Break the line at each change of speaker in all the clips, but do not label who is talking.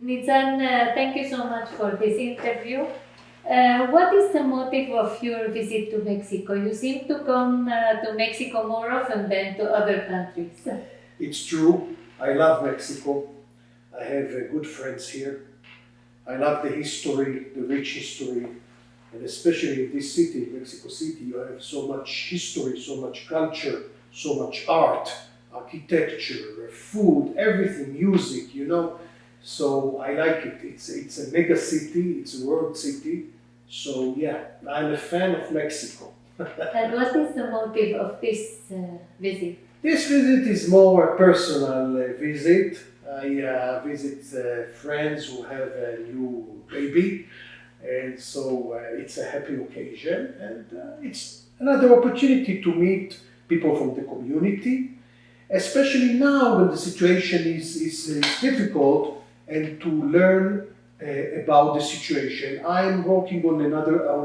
Nitzan, thank you so much for this interview. What is the motive of your visit to Mexico? You seem to come to Mexico more often than to other countries.
It's true. I love Mexico. I have good friends here. I love the history, the rich history, and especially in this city, Mexico City, you have so much history, so much culture, so much art, architecture, food, everything, music, you know. So I like it. It's a mega city, it's a world city. So yeah, I'm a fan of Mexico.
And what is the motive of this visit?
This visit is more a personal visit. I visit friends who have a new baby, and so it's a happy occasion, and it's another opportunity to meet people from the community, especially now when the situation is difficult, and to learn about the situation. I'm working on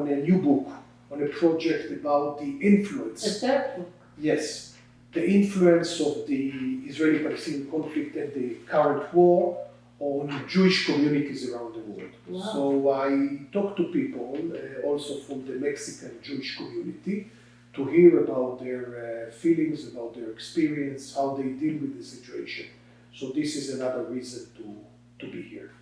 a new book, on a project about the influence.
The third book?
Yes, the influence of the Israeli-Palestinian conflict and the current war on Jewish communities around the world.
Wow.
So I talk to people, also from the Mexican Jewish community, to hear about their feelings, about their experience, how they deal with the situation. So this is another reason to be here.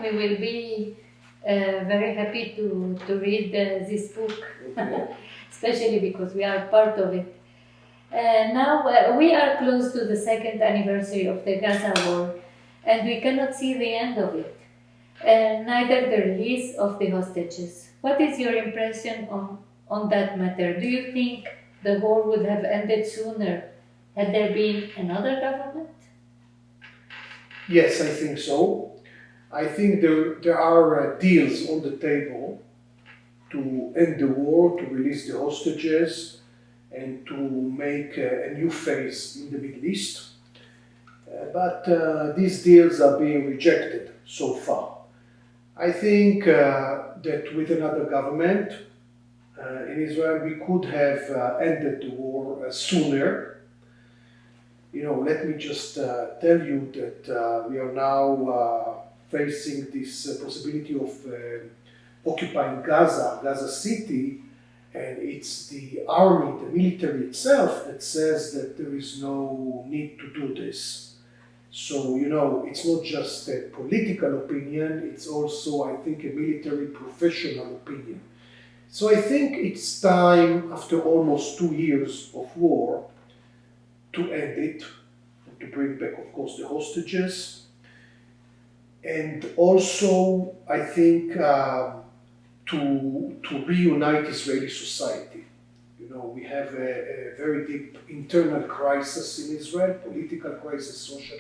We will be very happy to read this book,
Okay.
especially because we are part of it. Now we are close to the second anniversary of the Gaza war, and we cannot see the end of it, neither the release of the hostages. What is your impression on that matter? Do you think the war would have ended sooner had there been another government?
Yes, I think so. I think there are deals on the table to end the war, to release the hostages, and to make a new phase in the Middle East. But these deals are being rejected so far. I think that with another government in Israel, we could have ended the war sooner. You know, let me just tell you that we are now facing this possibility of occupying Gaza City, and it's the army, the military itself, that says that there is no need to do this. So, you know, it's not just a political opinion, it's also, I think, a military professional opinion. So I think it's time, after almost 2 years of war, to end it, to bring back, of course, the hostages. And also, I think, to reunite Israeli society. You know, we have a very deep internal crisis in Israel, political crisis, social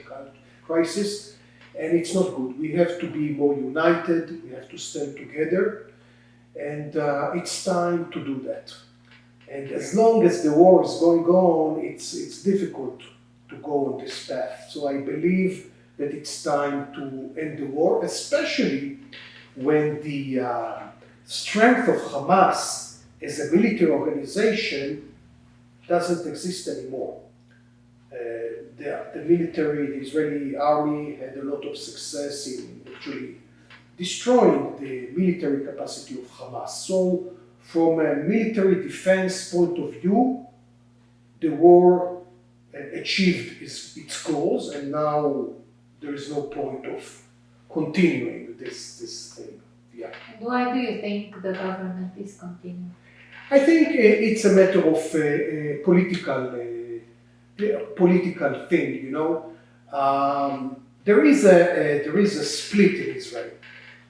crisis, and it's not good. We have to be more united, we have to stand together, and it's time to do that. And as long as the war is going on, it's difficult to go on this path. So I believe that it's time to end the war, especially when the strength of Hamas as a military organization doesn't exist anymore. The military, the Israeli army had a lot of success in actually destroying the military capacity of Hamas. So from a military defense point of view, the war achieved its goals, and now there is no point of continuing this thing. Yeah.
And why do you think the government is continuing?
I think it's a matter of political thing. You know, there is a split in Israel.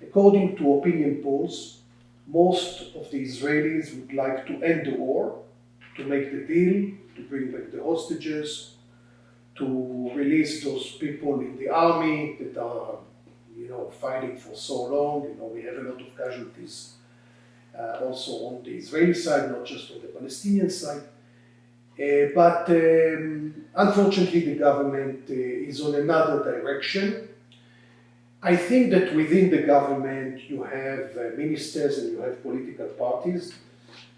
According to opinion polls, most of the Israelis would like to end the war, to make the deal, to bring back the hostages, to release those people in the army that are, you know, fighting for so long. You know, we have a lot of casualties also on the Israeli side, not just on the Palestinian side. But unfortunately, the government is on another direction. I think that within the government you have ministers and you have political parties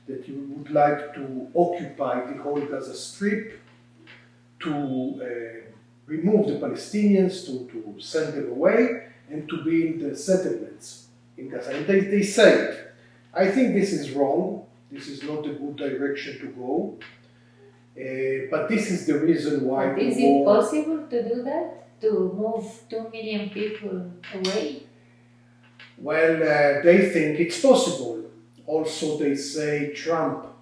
that you would like to occupy the whole Gaza Strip, to remove the Palestinians, to send them away, and to build settlements in Gaza. And they say it. I think this is wrong. This is not a good direction to go. But this is the reason why.
But is it possible to do that? To move 2 million people away?
Well, they think it's possible. Also, they say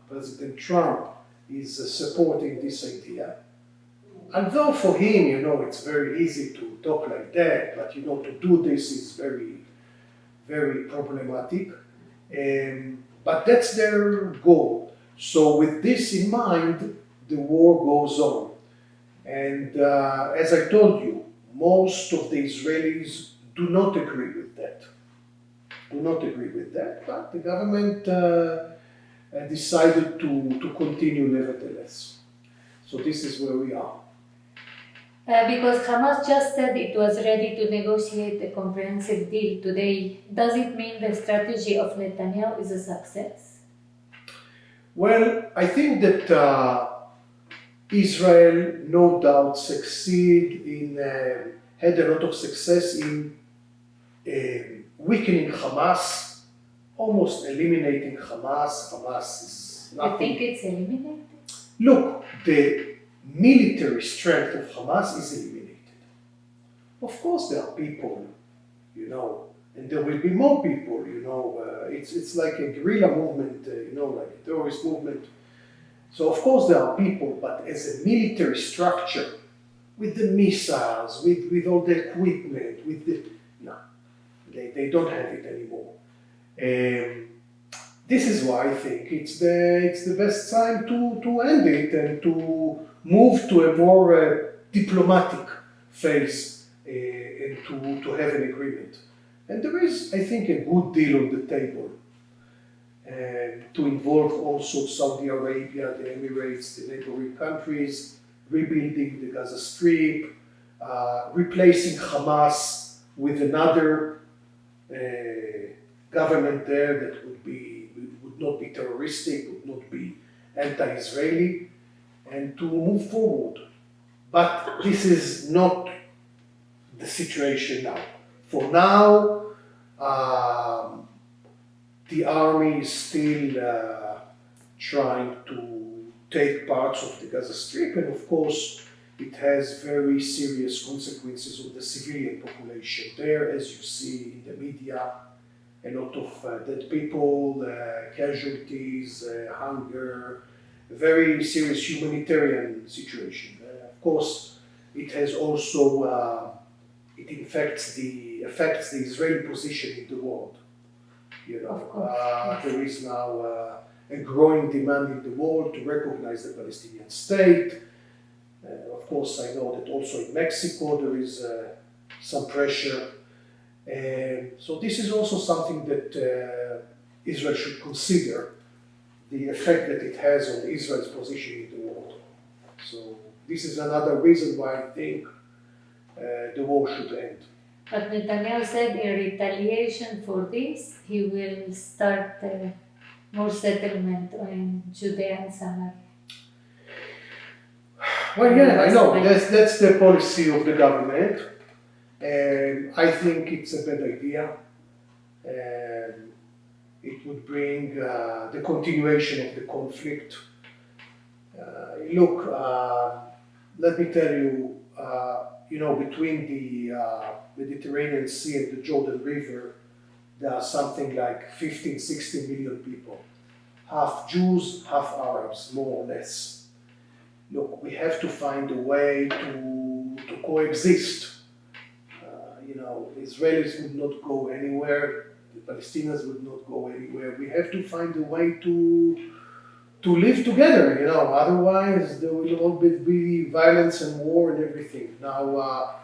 President Trump, is supporting this idea. Although for him, it's very easy to talk like that, but to do this is very, very problematic. But that's their goal. So with this in mind, the war goes on. And as I told you, most of the Israelis do not agree with that. But the government decided to continue nevertheless. So this is where we are.
Because Hamas just said it was ready to negotiate a comprehensive deal today. Does it mean the strategy of Netanyahu is a success?
Well, I think that Israel no doubt had a lot of success in weakening Hamas, almost eliminating Hamas. Hamas is nothing.
You think it's eliminated?
Look, the military strength of Hamas is eliminated. Of course there are people, and there will be more people, it's like a guerrilla movement, like a terrorist movement. So of course there are people, but as a military structure, with the missiles, with all the equipment, they don't have it anymore. This is why I think it's the best time to end it and to move to a more diplomatic phase and to have an agreement. And there is, I think, a good deal on the table to involve also Saudi Arabia, the Emirates, the neighboring countries, rebuilding the Gaza Strip, replacing Hamas with another government there that would not be terroristic, would not be anti-Israeli, and to move forward. But this is not the situation now. For now, the army is still trying to take parts of the Gaza Strip, and of course it has very serious consequences on the civilian population there, as you see in the media. A lot of dead people, casualties, hunger, a very serious humanitarian situation. Of course, it has also it affects the Israeli position in the world.
Of course.
There is now a growing demand in the world to recognize the Palestinian state. Of course, I know that also in Mexico there is some pressure. So this is also something that Israel should consider, the effect that it has on Israel's position in the world. So this is another reason why I think the war should end.
But Netanyahu said in retaliation for this, he will start more settlement in Judea and Samaria.
Well, yeah, I know. That's the policy of the government. I think it's a bad idea. It would bring the continuation of the conflict. Look, let me tell you, between the Mediterranean Sea and the Jordan River, there are something like 15, 16 million people. Half Jews, half Arabs, more or less. Look, we have to find a way to coexist. Israelis would not go anywhere, the Palestinians would not go anywhere. We have to find a way to live together, otherwise there will always be violence and war and everything. Now,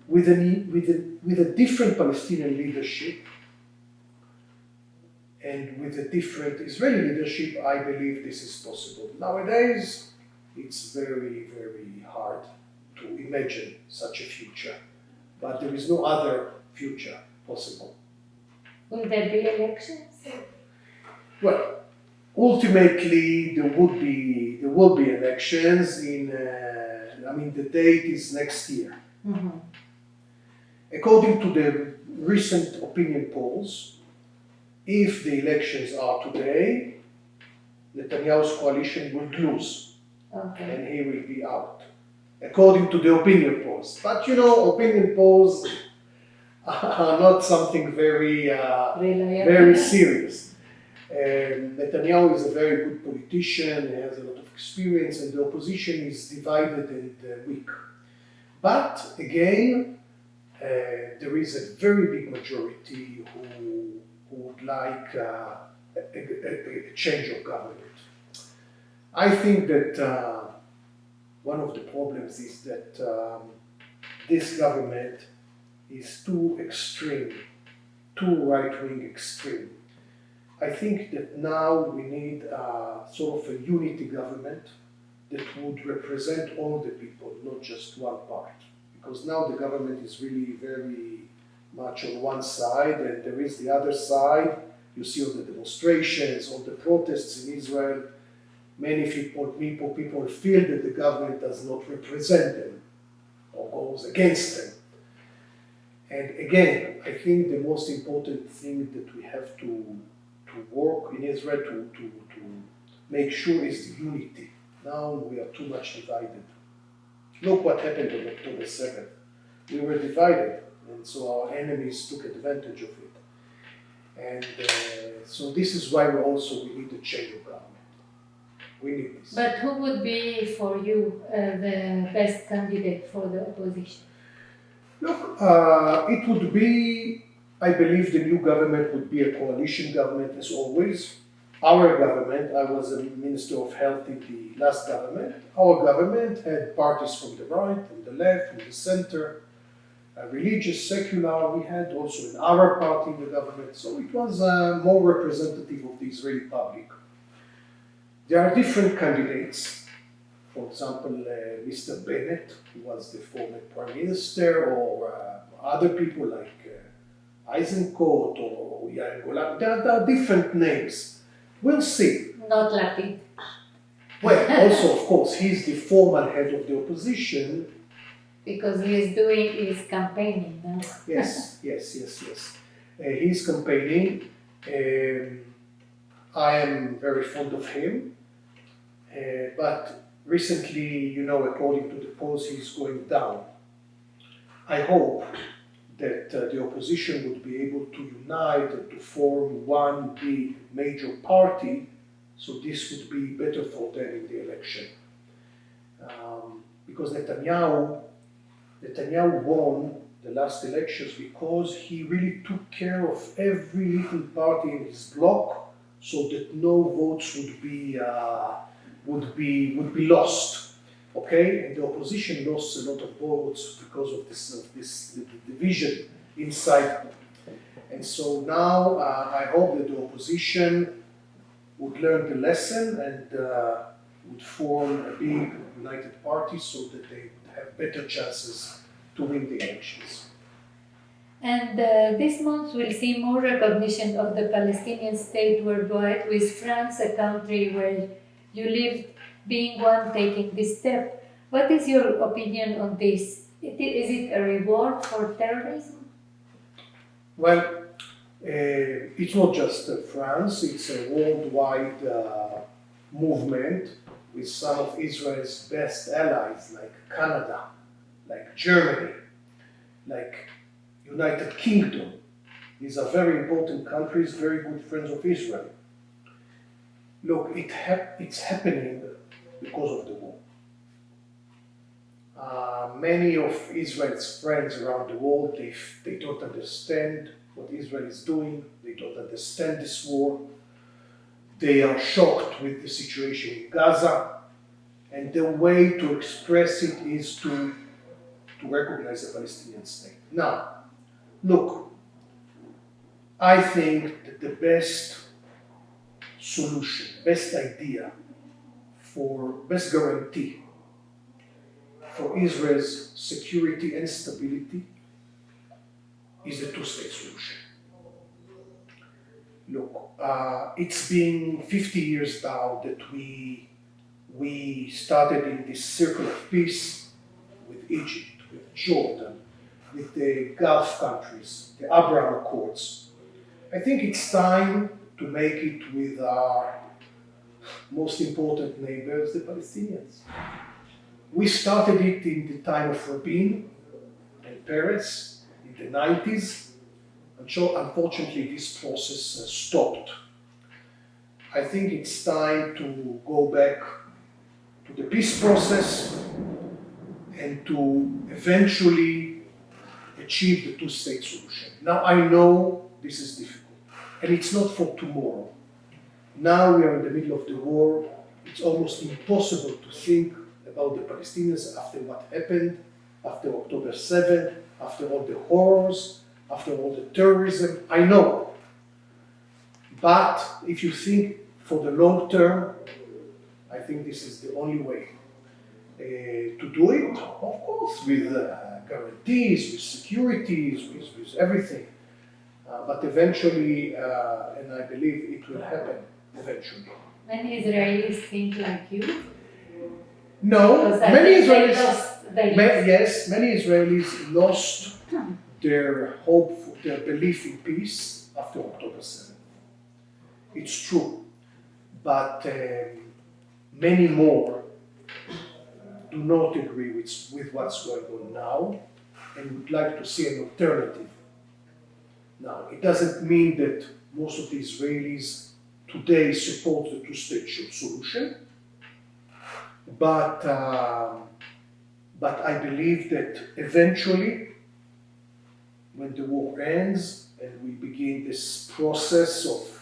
with a different Palestinian leadership and with a different Israeli leadership, I believe this is possible. Nowadays, it's very, very hard to imagine such a future. But there is no other future possible.
Will there be elections?
Well, ultimately there will be elections in. The date is next year.
Mm-hmm.
According to the recent opinion polls, if the elections are today, Netanyahu's coalition would lose and he will be out, according to the opinion polls. But you know, opinion polls are not something very serious. Netanyahu is a very good politician, he has a lot of experience, and the opposition is divided and weak. But again, there is a very big majority who would like a change of government. I think that one of the problems is that this government is too extreme, too right-wing extreme. I think that now we need sort of a unity government that would represent all the people, not just one part. Because now the government is really very much on one side, and there is the other side. You see all the demonstrations, all the protests in Israel. Many people feel that the government does not represent them or goes against them. And again, I think the most important thing that we have to work in Israel to make sure is the unity. Now we are too much divided. Look what happened on October 7th. We were divided, and so our enemies took advantage of it. And so this is why we need a change of government. We need this.
But who would be for you the best candidate for the opposition?
Look, it would be, I believe the new government would be a coalition government as always. Our government, I was a Minister of Health in the last government. Our government had parties from the right, from the left, from the center, religious, secular. We had also an Arab party in the government. So it was more representative of the Israeli public. There are different candidates. For example, Mr. Bennett, who was the former Prime Minister, or other people like Eisenkot or Yair Golan. There are different names. We'll see.
Not Lapid.
Well, also, of course, he's the formal head of the opposition.
Because he is doing his campaigning now.
Yes. He's campaigning. I am very fond of him. But recently, you know, according to the polls, he's going down. I hope that the opposition would be able to unite and to form one big major party, so this would be better for them in the election. Because Netanyahu won the last elections because he really took care of every little party in his bloc, so that no votes would be lost. Okay, and the opposition lost a lot of votes because of this division inside. And so now I hope that the opposition would learn the lesson and would form a big united party so that they would have better chances to win the elections.
And this month we'll see more recognition of the Palestinian state worldwide, with France, a country where you lived, being one taking this step. What is your opinion on this? Is it a reward for terrorism?
Well, it's not just France, it's a worldwide movement with some of Israel's best allies like Canada, like Germany, like United Kingdom. These are very important countries, very good friends of Israel. Look, it's happening because of the war. Many of Israel's friends around the world, they don't understand what Israel is doing. They don't understand this war. They are shocked with the situation in Gaza. And the way to express it is to recognize a Palestinian state. Now, look, I think that the best solution, best idea, best guarantee for Israel's security and stability is a two-state solution. Look, it's been 50 years now that we started in this circle of peace with Egypt, with Jordan, with the Gulf countries, the Abraham Accords. I think it's time to make it with our most important neighbors, the Palestinians. We started it in the time of Rabin and Peres in the 90s. Unfortunately, this process stopped. I think it's time to go back to the peace process and to eventually achieve the two-state solution. Now, I know this is difficult, and it's not for tomorrow. Now we are in the middle of the war. It's almost impossible to think about the Palestinians after what happened, after October 7th, after all the horrors, after all the terrorism. I know. But if you think for the long term, I think this is the only way to do it, of course, with guarantees, with securities, with everything. But eventually, and I believe it will happen eventually.
Many Israelis think like you?
No,
Because
many
Israelis
many Israelis lost their hope, their belief in peace after October 7th. It's true, but many more do not agree with what's going on now and would like to see an alternative. Now, it doesn't mean that most of the Israelis today support the two-state solution, but I believe that eventually, when the war ends and we begin this process of,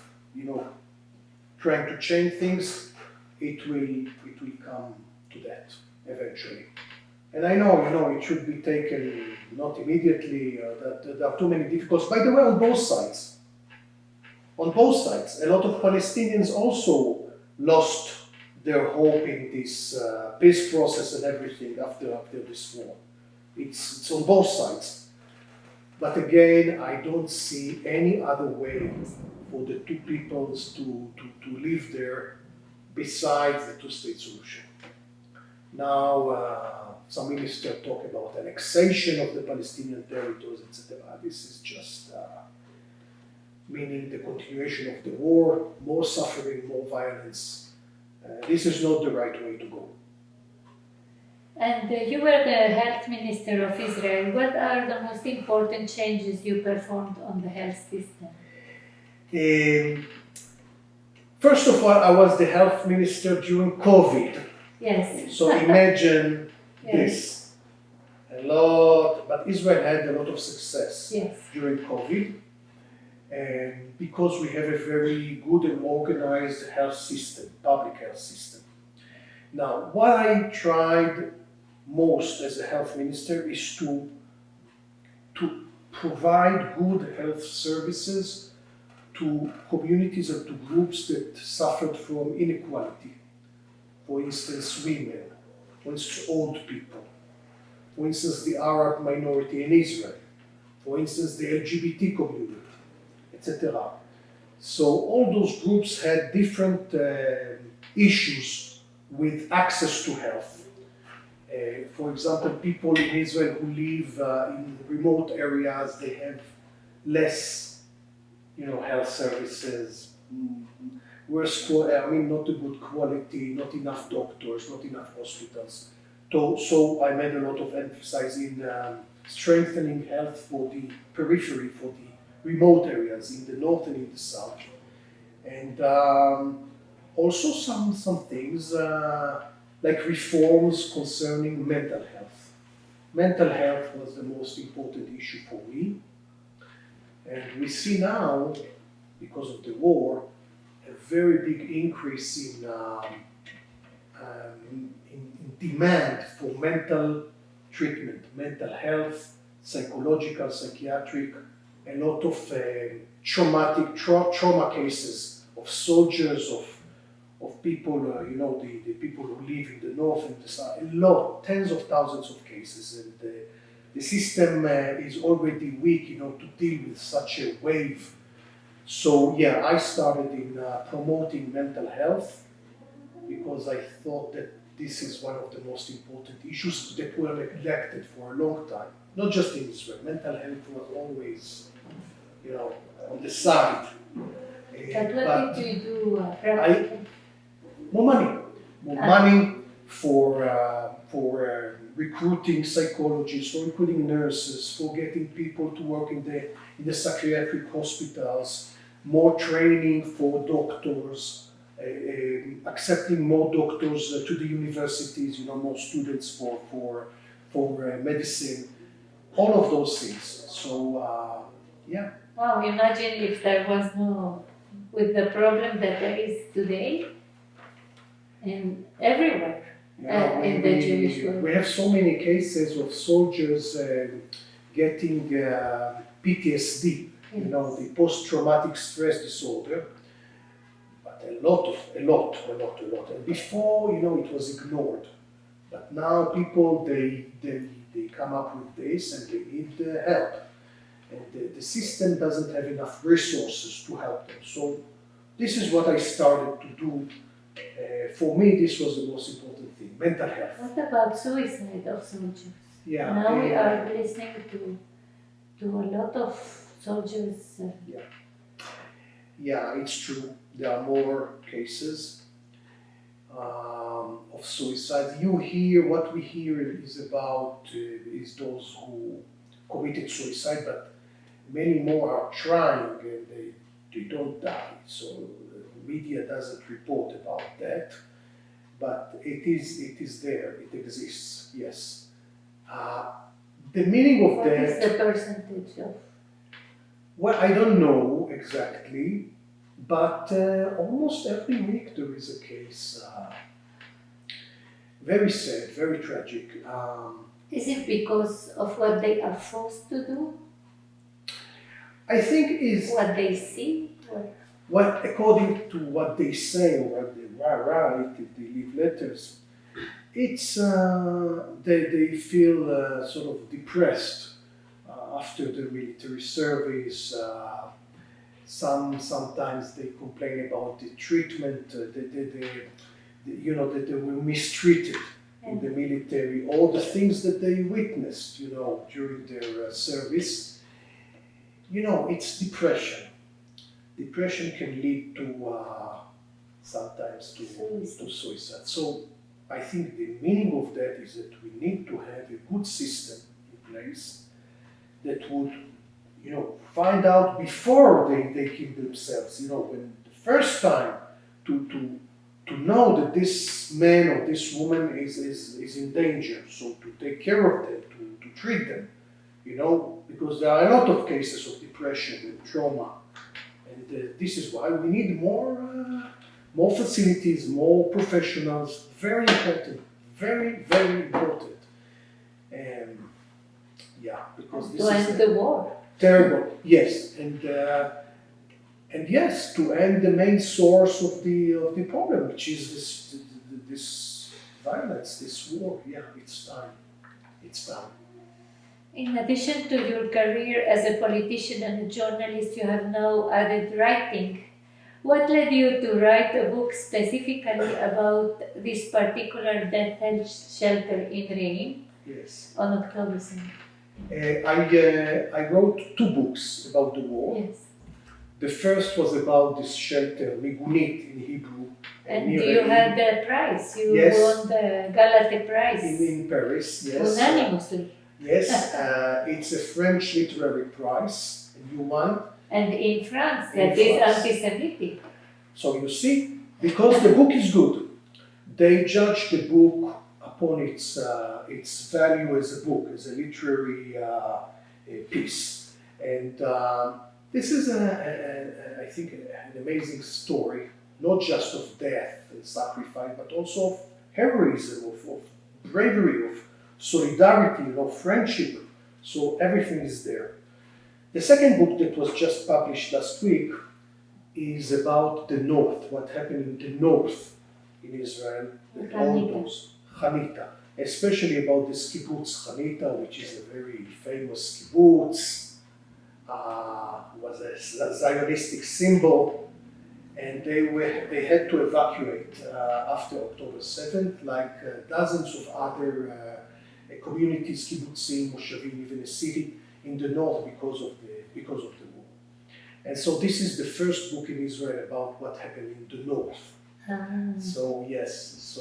trying to change things, it will come to that eventually. And I know, it should be taken not immediately, that there are too many difficulties. By the way, on both sides. On both sides. A lot of Palestinians also lost their hope in this peace process and everything after this war. It's on both sides. But again, I don't see any other way for the two peoples to live there besides the two-state solution. Now, some ministers talk about annexation of the Palestinian territories, etc. This is just meaning the continuation of the war, more suffering, more violence. This is not the right way to go.
And you were the health minister of Israel. What are the most important changes you performed on the health system?
First of all, I was the health minister during COVID.
Yes.
So imagine
Yes.
this. But Israel had a lot of success
Yes.
during COVID. And because we have a very good and organized health system, public health system. Now, what I tried most as a health minister is to provide good health services to communities and to groups that suffered from inequality. For instance, women, for instance, old people, for instance, the Arab minority in Israel, for instance, the LGBT community, etc. So all those groups had different issues with access to health. For example, people in Israel who live in remote areas, they have less, health services, worse, not a good quality, not enough doctors, not enough hospitals. So I made a lot of emphasis in strengthening health for the periphery, for the remote areas in the north and in the south. And also some things like reforms concerning mental health. Mental health was the most important issue for me. And we see now, because of the war, a very big increase in demand for mental treatment, mental health, psychological, psychiatric, a lot of traumatic trauma cases of soldiers, of people, the people who live in the north and the south, a lot, tens of thousands of cases. And the system is already weak, to deal with such a wave. So yeah, I started in promoting mental health because I thought that this is one of the most important issues that were neglected for a long time. not just in Israel. Mental health was always, on the side.
But what did you do practically?
More money for recruiting psychologists, for recruiting nurses, for getting people to work in the psychiatric hospitals, more training for doctors, accepting more doctors to the universities, more students for medicine, all of those things. So yeah.
Wow, imagine if there was no, with the problem that there is today, and everywhere. In the Jewish world.
We have so many cases of soldiers getting PTSD,
Yes.
The post-traumatic stress disorder, but a lot. And before, it was ignored, but now people they come up with this and they need help, and the system doesn't have enough resources to help them. So this is what I started to do. For me, this was the most important thing: mental health.
What about suicide of soldiers?
Yeah.
Now we are listening to a lot of soldiers.
Yeah, it's true. There are more cases of suicide. What we hear is about is those who committed suicide, but many more are trying and they don't die. So media doesn't report about that, but it is there. It exists. Yes. The meaning of
What
that.
is the percentage of?
Well, I don't know exactly, but almost every week there is a case. Very sad, very tragic.
Is it because of what they are forced to do?
I think is
What they see?
what, according to what they say or what they write, if they leave letters, it's they feel sort of depressed after the military service. Sometimes they complain about the treatment, that they were mistreated in the military, all the things that they witnessed, during their service. It's depression. Depression can lead to sometimes to suicide. So I think the meaning of that is that we need to have a good system in place that would, find out before they kill themselves. When the first time to know that this man or this woman is in danger, so to take care of them, to treat them, because there are a lot of cases of depression and trauma. And this is why we need more facilities, more professionals. Very important, very, very important. Because this
to end the war.
Terrible. Yes, and yes, to end the main source of the problem, which is this violence, this war. Yeah, it's time. It's time.
In addition to your career as a politician and a journalist, you have now added writing. What led you to write a book specifically about this particular death shelter in Reim?
Yes.
On October 7th?
I wrote 2 books about the war.
Yes.
The first was about this shelter, Migunit in Hebrew.
And you had the prize. You
Yes.
won the Galate Prize.
In Paris, yes.
Unanimously.
Yes, it's a French literary prize, and you won.
And in France,
In
that is
France.
anti-Semitic.
So you see, because the book is good, they judge the book upon its value as a book, as a literary piece. And this is, I think, an amazing story, not just of death and sacrifice, but also of heroism, of bravery, of solidarity, friendship. So everything is there. The second book that was just published last week is about the north, what happened in the north in Israel, all those Hanita, especially about this kibbutz Hanita, which is a very famous kibbutz, was a Zionistic symbol, and they had to evacuate after October 7th, like dozens of other communities, kibbutzim, moshavim, even a city in the north because of the war. And so this is the first book in Israel about what happened in the north. So yes,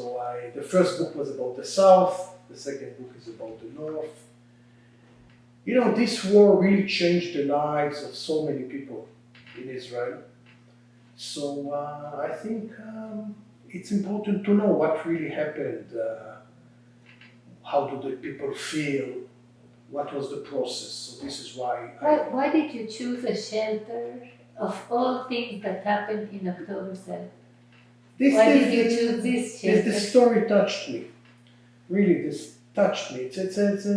the first book was about the south, the second book is about the north. You know, this war really changed the lives of so many people in Israel. So I think it's important to know what really happened, how do the people feel, what was the process. So this is why
Why did you choose a shelter of all things that happened in October 7th? Why did you choose this shelter?
The story touched me. Really, this touched me. It's a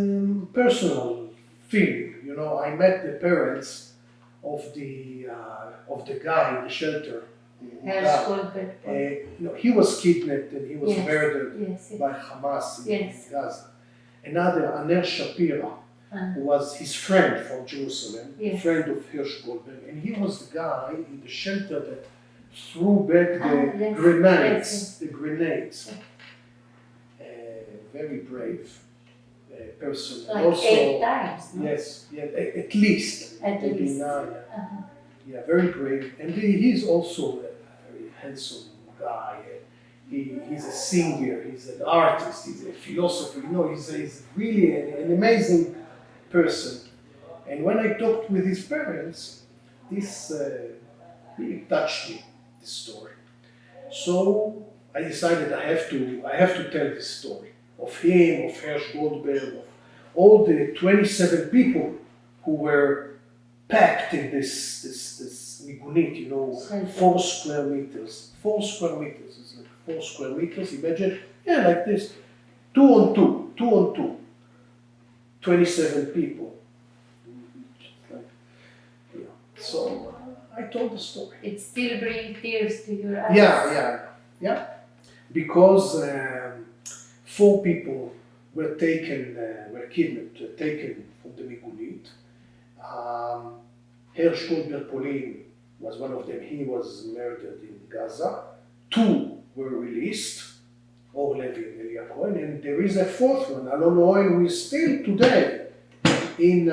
personal feeling. You know, I met the parents of the guy in the shelter. No, he was kidnapped and he was murdered by Hamas in Gaza. Another, Aner Shapira, who was his friend from Jerusalem, friend of Hirsch Goldberg, and he was the guy in the shelter that threw back the grenades. Very brave person.
Like
also,
8 times. No?
Yes, at least.
At least.
Yeah, very brave. And he's also a very handsome guy. He's a singer, he's an artist, he's a philosopher. You know, he's really an amazing person. And when I talked with his parents, this really touched me, this story. So I decided I have to tell this story of him, of Hirsch Goldberg, of all the 27 people who were packed in this migunit, you know, 4 square meters. 4 square meters, it's like 4 square meters, imagine, like this, 2 on 2, 27 people. So I told the story.
It still brings tears to your eyes.
Yeah. Because 4 people were kidnapped, taken from the migunit. Hirsch Goldberg Polin was one of them. He was murdered in Gaza. 2 were released, Or Levi and Elia Cohen, and there is a 4th one, Alon Owen, who is still today in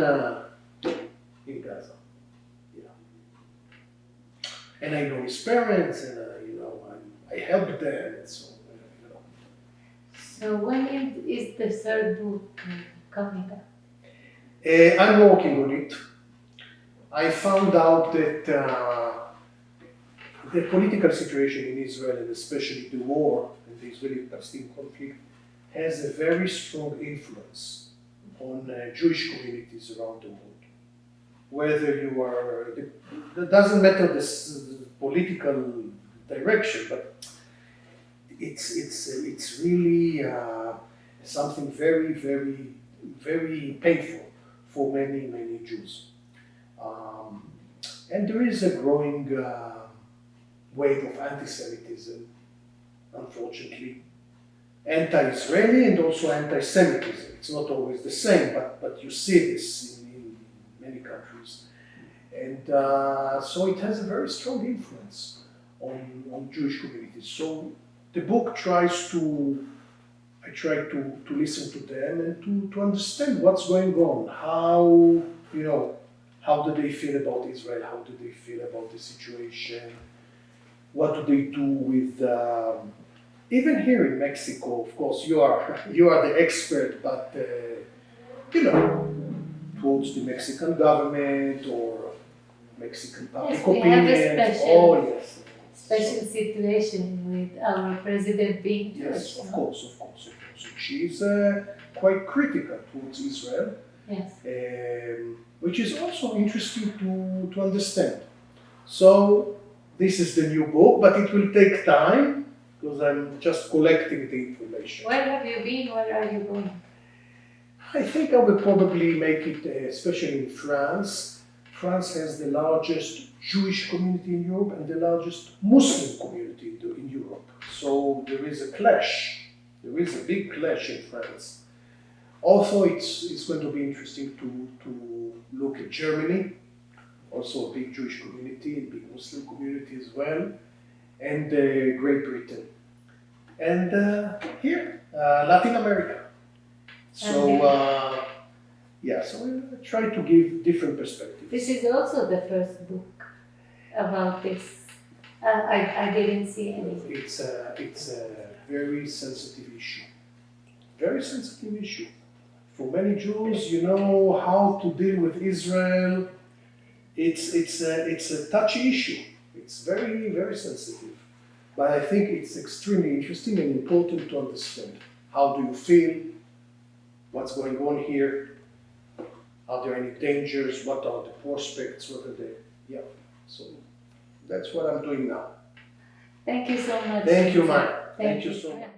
Gaza. And I know his parents, and I helped them, and so.
So when is the 3rd book coming up?
I'm working on it. I found out that the political situation in Israel, and especially the war and the Israeli-Palestinian conflict, has a very strong influence on Jewish communities around the world. Whether you are, it doesn't matter the political direction, but it's really something very, very, very painful for many, many Jews. And there is a growing wave of anti-Semitism, unfortunately, anti-Israeli and also anti-Semitism. It's not always the same, but you see this in many countries. And so it has a very strong influence on Jewish communities. So the book I try to listen to them and to understand what's going on, how do they feel about Israel, how do they feel about the situation, what do they do with, even here in Mexico, of course, you are the expert, but, towards the Mexican government or Mexican public opinion.
We have a special situation with our president being Jewish.
Yes, of course. She's quite critical towards Israel.
Yes.
Which is also interesting to understand. So this is the new book, but it will take time because I'm just collecting the information.
Where have you been? Where are you going?
I think I will probably make it, especially in France. France has the largest Jewish community in Europe and the largest Muslim community in Europe. So there is a clash. There is a big clash in France. Also, it's going to be interesting to look at Germany, also a big Jewish community, a big Muslim community as well, and Great Britain. And here, Latin America. So, so I try to give different perspectives.
This is also the first book about this. I didn't see anything.
It's a very sensitive issue. Very sensitive issue. For many Jews, you know how to deal with Israel. It's a touchy issue. It's very, very sensitive. But I think it's extremely interesting and important to understand. How do you feel? What's going on here? Are there any dangers? What are the prospects? What are the So that's what I'm doing now.
Thank you so much.
Thank you, Mike. Thank you so much.